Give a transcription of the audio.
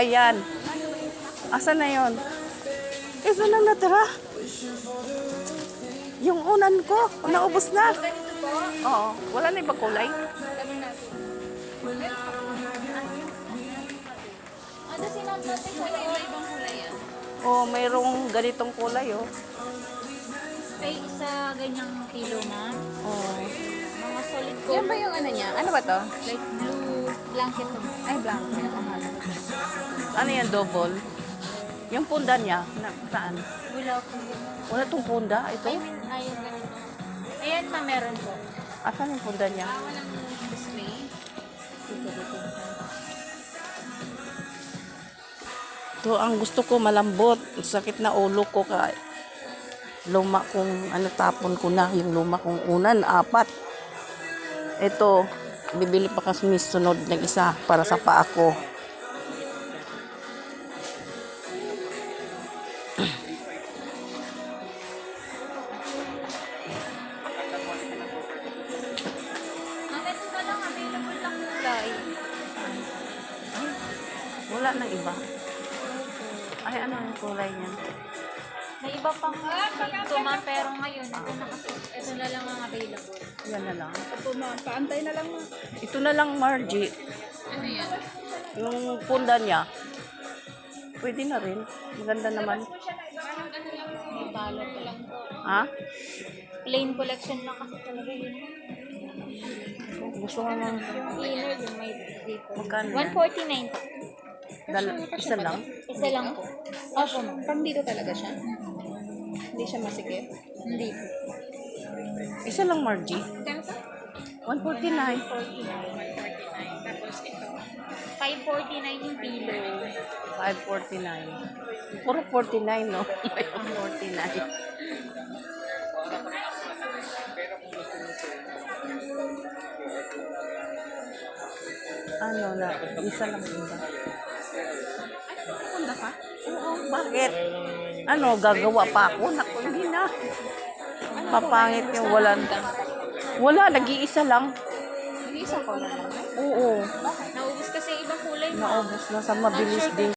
yan. Asan na yun? Ito lang natira. Yung unan ko, naubos na. Oo, wala na ibang kulay. Ano sinab natin sa ibang kulay yan? Oo, mayroong ganitong kulay, oh. Ay, isa ganyang kilo, ma'am. Oo. Mga solid Yan ba yung ano niya? Ano ba to? like blue blanket. Ay, blanket. Ano yan, double? Yung punda niya, saan? Wala po. Wala tong punda, ito. Ayun, ganito. Ayan, ma'am, meron po. Asan yung punda niya? Walang display. Ito ang gusto ko, malambot. Sakit na ulo ko ka. Luma kong, tapon ko na yung luma kong unan, 4. Ito, bibili pa kasi sunod ng isa para sa paa ko. Ma'am, ito na lang, available lang kulay. Wala nang iba. Ay, ano yung kulay niya? May iba pang ito, ma'am, pero ngayon, ito na lang ang available. Yan na lang. Ito na, paantay na lang. Ito na lang, Margie. Ano yan? Yung punda niya. Pwede na rin. Maganda naman. May balot ko lang po. Ha? Plain collection lang kasi talaga yun. Gusto ko naman. Yung inner, yung may dito. Magkano yan? 149 po. Isa lang? Isa lang po. Opo, ma'am. Pang dito talaga siya. Hindi siya masikip. Hindi po. Isa lang, Margie. 149. 549 yung pillow. 549. Puro 49, no? 49. Ano na, isa lang ba? Punda ka? Oo, bakit? Ano, gagawa pa ako? Naku, hindi na. Papangit yung wala. Wala, nag-iisa lang. Hindi isang color lang. Oo, Naubos kasi ibang kulay, ma'am. naubos na sa mabilis din.